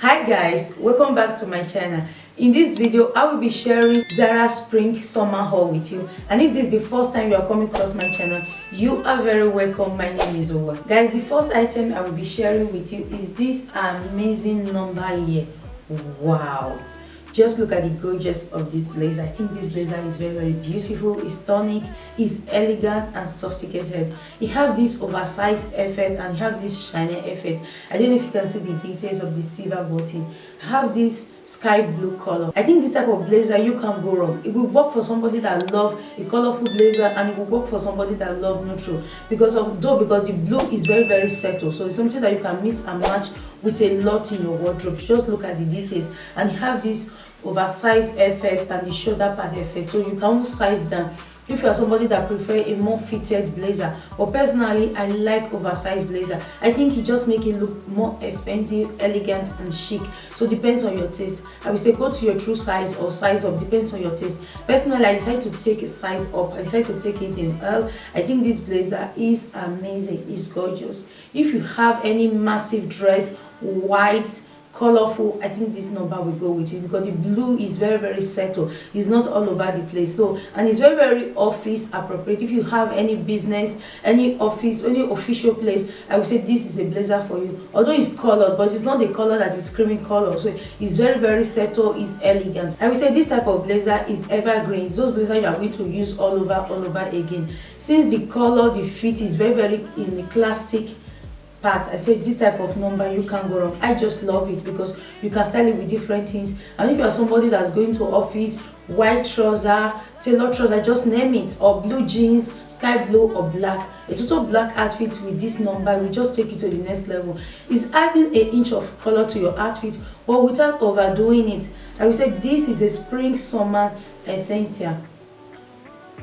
Hi guys, welcome back to my channel. In this video I will be sharing Zara spring summer haul with you, and if this is the first time you are coming across my channel, you are very welcome. My name is Owa. Guys, the first item I will be sharing with you is this amazing number here. Wow, just look at the gorgeous of this blazer. I think this blazer is very beautiful. It's tonic, it's elegant and sophisticated. It have this oversized effect and have this shiny effect. I don't know if you can see the details of the silver button. I have this sky blue color. I think this type of blazer you can't go wrong. It will work for somebody that love a colorful blazer, and it will work for somebody that love neutral because the blue is very subtle, so it's something that you can mix and match with a lot in your wardrobe. Just look at the details, and you have this oversized effect and the shoulder pad effect, so you can almost size down if you are somebody that prefer a more fitted blazer. But personally, I like oversized blazer. I think it just make it look more expensive, elegant and chic. So depends on your taste. I will say go to your true size or size up, depends on your taste. Personally, I decided to take a size up. I decided to take it in L. I think this blazer is amazing. It's gorgeous. If you have any massive dress, white, colorful, I think this number will go with it because the blue is very subtle. It's not all over the place, so, and it's very office appropriate. If you have any business, any office, any official place, I would say this is a blazer for you. Although it's colored, but it's not the color that is screaming color, so it's very subtle. It's elegant. I would say this type of blazer is evergreen. It's those blazers you are going to use all over again, since the color, the fit is very in the classic. I say this type of number you can't go wrong. I just love it because you can style it with different things. And if you are somebody that's going to office, white trouser, tailor trouser, just name it, or blue jeans, sky blue or black, a total black outfit with this number will just take you to the next level. It's adding an inch of color to your outfit but without overdoing it. I would say this is a spring summer essential.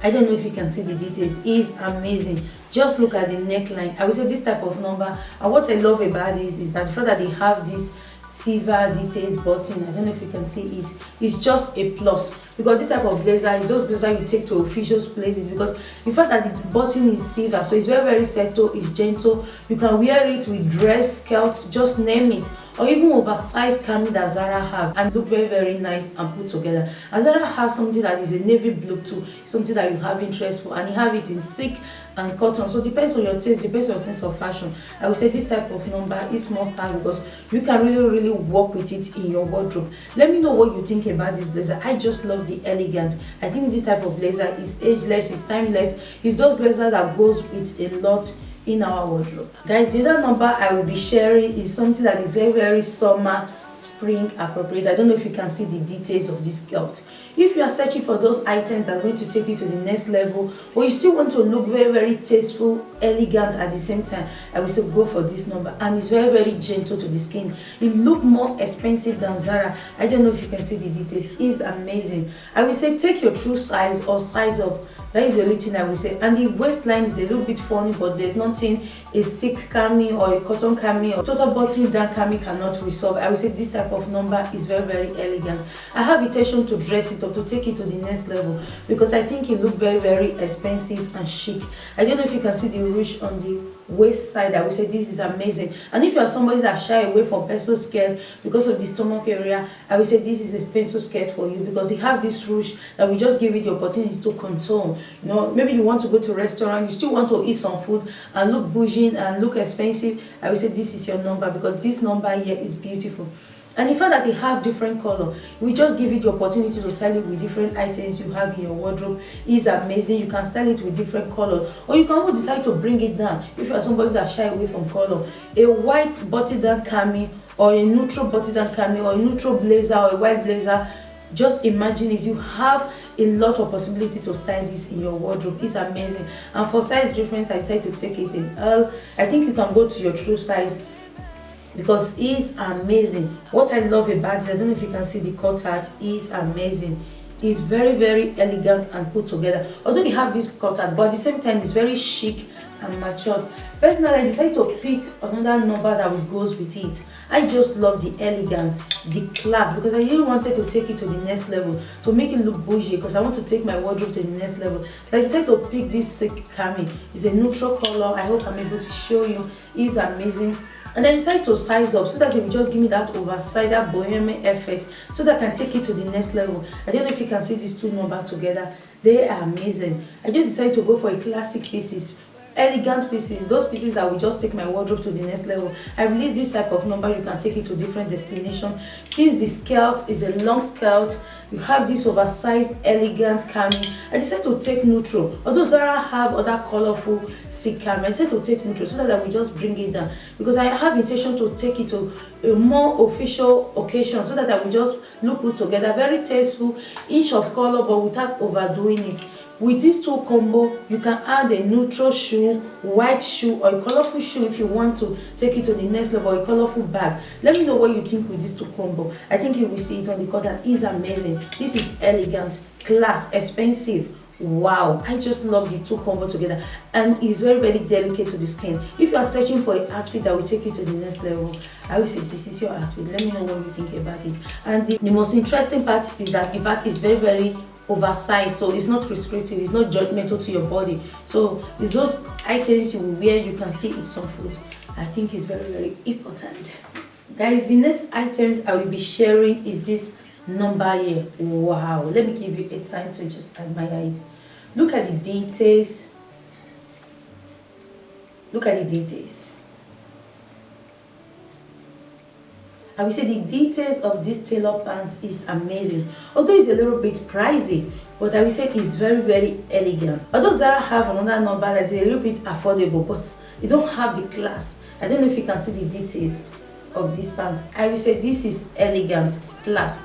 I don't know if you can see the details. It's amazing. Just look at the neckline. I would say this type of number, and what I love about this is that the fact that they have this silver details button, I don't know if you can see it, it's just a plus, because this type of blazer is just blazer you take to official places, because the fact that the button is silver, so it's very subtle, it's gentle. You can wear it with dress, skirt, just name it, or even oversized cami that Zara have, and look very nice and put together. And Zara have something that is a navy blue too, something that you have interest for, and you have it in silk and cotton. So depends on your taste, depends on your sense of fashion. I would say this type of number is must have because you can really work with it in your wardrobe. Let me know what you think about this blazer. I just love the elegance. I think this type of blazer is ageless, it's timeless. It's those blazer that goes with a lot in our wardrobe. Guys, the other number I will be sharing is something that is very summer spring appropriate. I don't know if you can see the details of this skirt. If you are searching for those items that are going to take you to the next level, or you still want to look very tasteful, elegant at the same time, I will say go for this number. And it's very gentle to the skin. It look more expensive than Zara. I don't know if you can see the details. It's amazing. I will say take your true size or size up. That is the only thing I will say. And the waistline is a little bit funny, but there's nothing a silk cami or a cotton cami or total button down cami cannot resolve. I will say this type of number is very elegant. I have intention to dress it up, to take it to the next level, because I think it look very expensive and chic. I don't know if you can see the ruche on the waist side. I will say this is amazing. And if you are somebody that shy away from pencil skirt because of the stomach area, I will say this is a pencil skirt for you, because you have this ruche that will just give you the opportunity to contour. You know, maybe you want to go to a restaurant, you still want to eat some food and look bougie and look expensive, I will say this is your number, because this number here is beautiful. And the fact that they have different color, we just give you the opportunity to style it with different items you have in your wardrobe. Is amazing. You can style it with different color, or you can also decide to bring it down if you are somebody that shy away from color. A white button down cami, or a neutral button down cami, or a neutral blazer, or a white blazer. Just imagine it. You have a lot of possibility to style this in your wardrobe. It's amazing. And for size difference, I decided to take it in L. I think you can go to your true size, because it's amazing. What I love about it, I don't know if you can see the cutout, is amazing. It's very elegant and put together. Although you have this cutout, but at the same time it's very chic and matured. Personally, I decided to pick another number that goes with it. I just love the elegance, the class, because I really wanted to take it to the next level, to make it look bougie, because I want to take my wardrobe to the next level. So I decided to pick this silk cami. It's a neutral color. I hope I'm able to show you. It's amazing. And I decided to size up so that it will just give me that oversized, that bohemian effect, so that I can take it to the next level. I don't know if you can see these two numbers together. They are amazing. I just decided to go for a classic pieces, elegant pieces, those pieces that will just take my wardrobe to the next level. I believe this type of number you can take it to different destination. Since the skirt is a long skirt, you have this oversized elegant cami. I decided to take neutral. Although Zara have other colorful silk cami, I decided to take neutral so that I will just bring it down, because I have intention to take it to a more official occasion so that I will just look put together, very tasteful, inch of color but without overdoing it. With these two combo, you can add a neutral shoe, white shoe, or a colorful shoe if you want to take it to the next level, or a colorful bag. Let me know what you think with these two combo. I think you will see it on the cotton. It's amazing. This is elegant, class, expensive. Wow, I just love the two combo together, and it's very, very delicate to the skin. If you are searching for an outfit that will take you to the next level, I will say this is your outfit. Let me know what you think about it. And the most interesting part is that, in fact, it's very, very oversized, so it's not restrictive, it's not judgmental to your body. So it's those items you will wear, you can still eat some food. I think it's very, very important. Guys, the next items I will be sharing is this number here. Wow, let me give you a time to just admire it. Look at the details. Look at the details. I will say the details of this tailor pants is amazing. Although it's a little bit pricey, but I will say it's very, very elegant. Although Zara have another number that is a little bit affordable, but it don't have the class. I don't know if you can see the details of this pants. I will say this is elegant, class.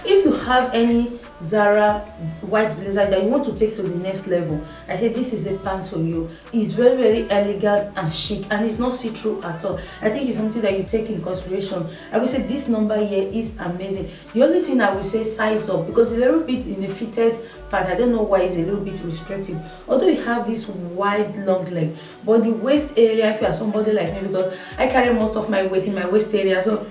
If you have any Zara white blazer that you want to take to the next level, I say this is a pants for you. It's very, very elegant and chic, and it's not see-through at all. I think it's something that you take in consideration. I will say this number here is amazing. The only thing I will say, size up, because it's a little bit in the fitted part. I don't know why it's a little bit restrictive, although you have this wide long leg, but the waist area, if you are somebody like me, because I carry most of my weight in my waist area, so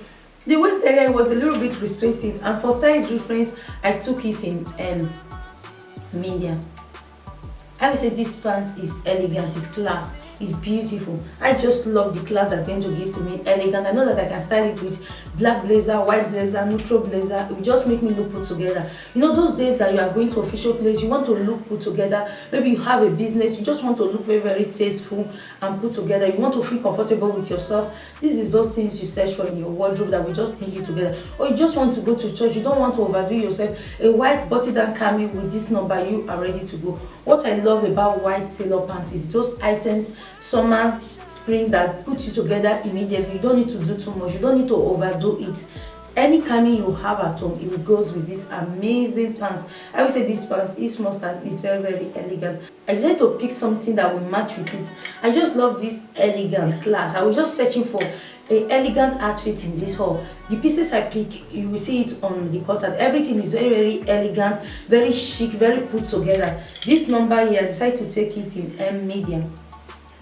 the waist area was a little bit restrictive, and for size reference I took it in medium. I would say this pants is elegant, it's class, it's beautiful. I just love the class that's going to give to me. Elegant. I know that I can style it with black blazer, white blazer, neutral blazer. It will just make me look put together. You know, those days that you are going to official place, you want to look put together. Maybe you have a business, you just want to look very, very tasteful and put together. You want to feel comfortable with yourself. This is those things you search for in your wardrobe that will just bring you together. Or you just want to go to church, you don't want to overdo yourself. A white button-down cami with this number, you are ready to go. What I love about white tailor pants is those items, summer, spring, that put you together immediately. You don't need to do too much, you don't need to overdo it. Any cami you have at home, it goes with this amazing pants. I would say this pants is mustard, is very, very elegant. I decided to pick something that will match with it. I just love this elegant class. I was just searching for an elegant outfit in this haul. The pieces I pick, you will see it on the cutout. Everything is very, very elegant, very chic, very put together. This number here, I decided to take it in medium.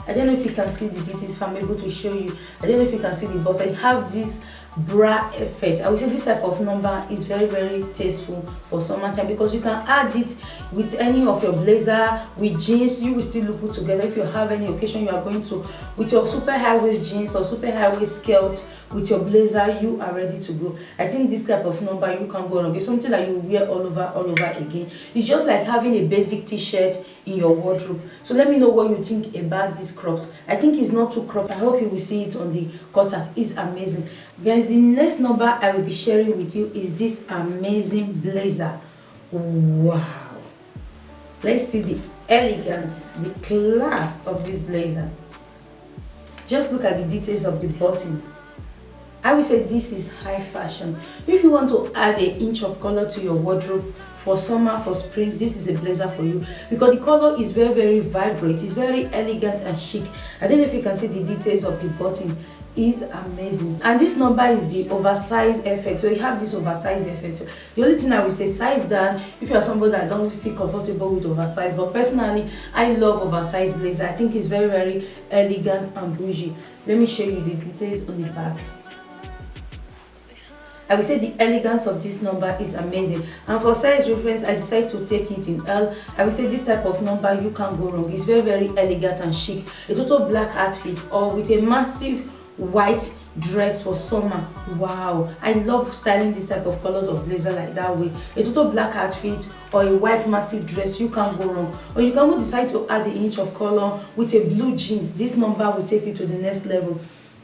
I don't know if you can see the details, if I'm able to show you. I don't know if you can see the bust. I have this bra effect. I would say this type of number is very, very tasteful for summertime, because you can add it with any of your blazer, with jeans. You will still look put together. If you have any occasion you are going to, with your super high waist jeans or super high waist skirt, with your blazer, you are ready to go. I think this type of number you can go wrong. It's something that you wear all over again. It's just like having a basic t-shirt in your wardrobe. So let me know what you think about this cropped. I think it's not too cropped. I hope you will see it on the cutout. It's amazing. Guys, the next number I will be sharing with you is this amazing blazer. Wow. Let's see the elegance, the class of this blazer. Just look at the details of the button. I would say this is high fashion. If you want to add an inch of color to your wardrobe for summer, for spring, this is a blazer for you, because the color is very, very vibrant. It's very elegant and chic. I don't know if you can see the details of the button. Is amazing. And this number is the oversized effect. So you have this oversized effect. So the only thing I will say, size down if you are somebody that don't feel comfortable with oversized. But personally, I love oversized blazer. I think it's very, very elegant and bougie. Let me show you the details on the back. I will say the elegance of this number is amazing. And for size reference, I decided to take it in L. I will say this type of number, you can't go wrong. It's very, very elegant and chic. A total black outfit, or with a massive white dress for summer. Wow, I love styling this type of color of blazer like that way. A total black outfit or a white massive dress, you can't go wrong. Or you can decide to add an inch of color with a blue jeans. This number will take you to the next level.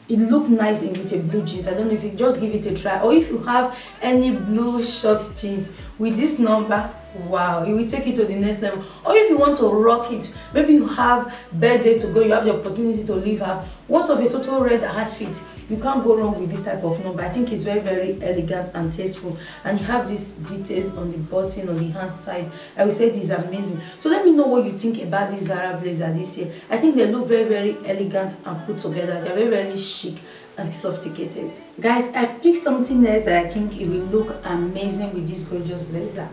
It look nice in with a blue jeans. I don't know if you just give it a try, or if you have any blue short jeans with this number, wow, it will take it to the next level. Or if you want to rock it, maybe you have birthday to go, you have the opportunity to leave out, what of a total red outfit? You can't go wrong with this type of number. I think it's very, very elegant and tasteful, and you have these details on the button, on the hand side. I would say this is amazing. So let me know what you think about this Zara blazer this year. I think they look very, very elegant and put together. They're very, very chic and sophisticated. Guys, I picked something else that I think it will look amazing with this gorgeous blazer.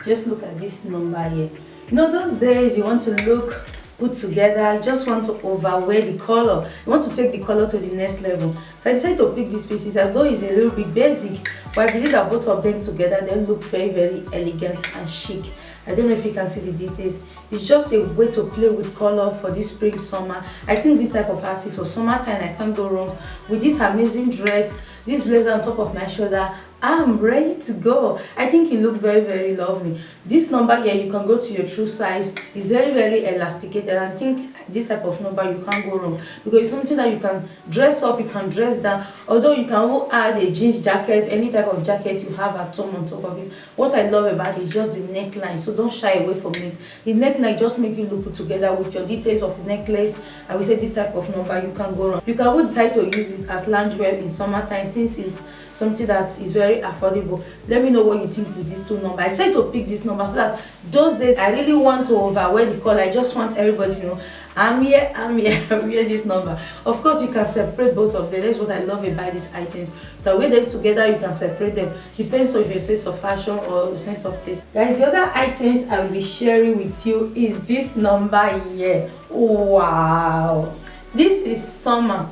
Just look at this number here. You know, those days you want to look put together, you just want to overwear the color, you want to take the color to the next level. So I decided to pick these pieces, although it's a little bit basic, but I believe that both of them together, they look very, very elegant and chic. I don't know if you can see the details. It's just a way to play with color for this spring summer. I think this type of outfit for summertime, I can't go wrong with this amazing dress, this blazer on top of my shoulder. I'm ready to go. I think it looked very, very lovely. This number here, you can go to your true size. It's very, very elasticated. I think this type of number, you can't go wrong, because it's something that you can dress up, you can dress down. Although you can add a jeans jacket, any type of jacket you have at home on top of it. What I love about it is just the neckline, so don't shy away from it. The neckline just make you look put together with your details of necklace. I will say this type of number, you can't go wrong. You can decide to use it as loungewear in summertime, since it's something that is very affordable. Let me know what you think with these two numbers. I decided to pick this number so that those days I really want to overwear the color. I just want everybody to know I'm here, I wear this number. Of course, you can separate both of them. That's what I love about these items. You can wear them together, you can separate them. Depends on your sense of fashion or your sense of taste. Guys, the other items I will be sharing with you is this number here. Wow, this is summer.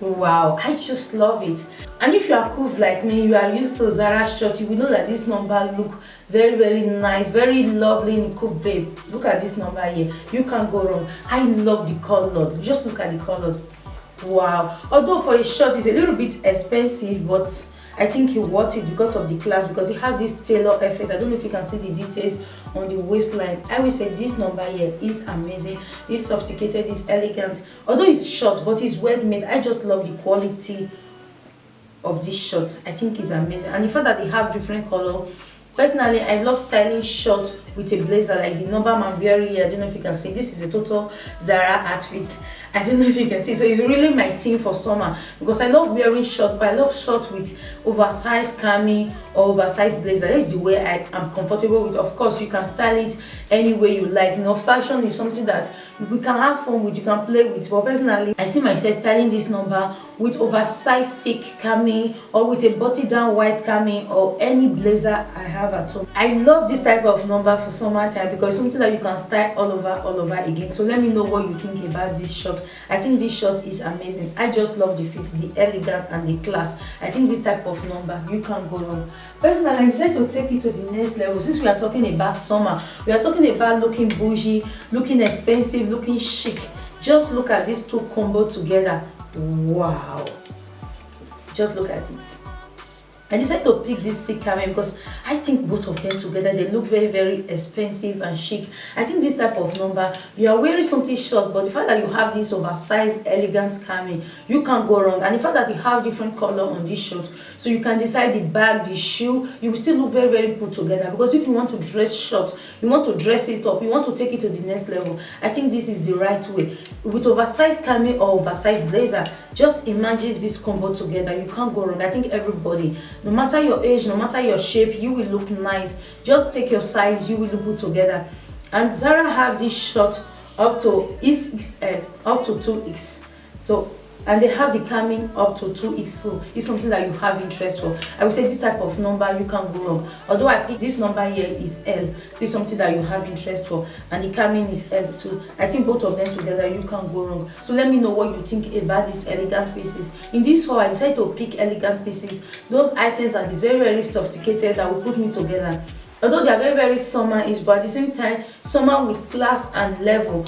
Wow, I just love it. And if you are cool like me, you are used to Zara shirt, you will know that this number look very, very nice, very lovely in cool, babe. Look at this number here, you can't go wrong. I love the color. Just look at the color. Wow, although for a shirt it's a little bit expensive, but I think you worth it because of the class, because you have this tailor effect. I don't know if you can see the details on the waistline. I will say this number here is amazing. It's sophisticated, it's elegant. Although it's short, but it's well made. I just love the quality of this shirt. I think it's amazing, and the fact that they have different color. Personally, I love styling shorts with a blazer like the number I'm wearing here. I don't know if you can see. This is a total Zara outfit. I don't know if you can see. So it's really my theme for summer, because I love wearing shorts, but I love shorts with oversized cami or oversized blazer. That's the way I am comfortable with. Of course, you can style it any way you like. You know, fashion is something that we can have fun with, you can play with. But personally, I see myself styling this number with oversized silk cami, or with a button down white cami, or any blazer I have at home. I love this type of number for summertime because it's something that you can style all over again. So let me know what you think about this shirt. I think this shirt is amazing. I just love the fit, the elegant and the class. I think this type of number, you can't go wrong. Personally, I decided to take it to the next level. Since we are talking about summer, we are talking about looking bougie, looking expensive, looking chic. Just look at these two combo together. Wow, just look at it. I decided to pick this silk cami because I think both of them together, they look very, very expensive and chic. I think this type of number, you are wearing something short, but the fact that you have this oversized elegant cami, you can't go wrong. And the fact that they have different color on this shirt, so you can decide the bag, the shoe, you will still look very, very put together. Because if you want to dress short, you want to dress it up, you want to take it to the next level, I think this is the right way. With oversized cami or oversized blazer, just imagine this combo together, you can't go wrong. I think everybody, no matter your age, no matter your shape, you will look nice. Just take your size, you will look put together. And Zara have this short up to XXL, up to 2X. So, and they have the cami up to 2X. So it's something that you have interest for. I would say this type of number, you can't go wrong. Although I picked this number here is L, so it's something that you have interest for, and the cami is L too. I think both of them together, you can't go wrong. So let me know what you think about these elegant pieces. In this haul, I decided to pick elegant pieces, those items that is very, very sophisticated, that will put me together. Although they are very, very summer-ish, but at the same time, summer with class and level.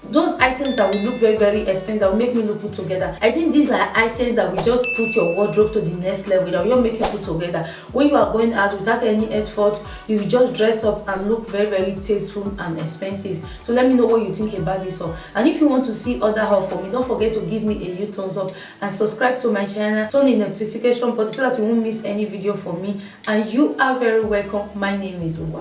those items that will look very expensive, that will make me look put together. I think these are items that will just put your wardrobe to the next level, that will make you put together. When you are going out without any effort, you will just dress up and look very tasteful and expensive. So let me know what you think about this haul. And if you want to see other haul for me, don't forget to give me a huge thumbs up and subscribe to my channel. Turn the notification button so that you won't miss any video from me. And you are very welcome. My name is Zara.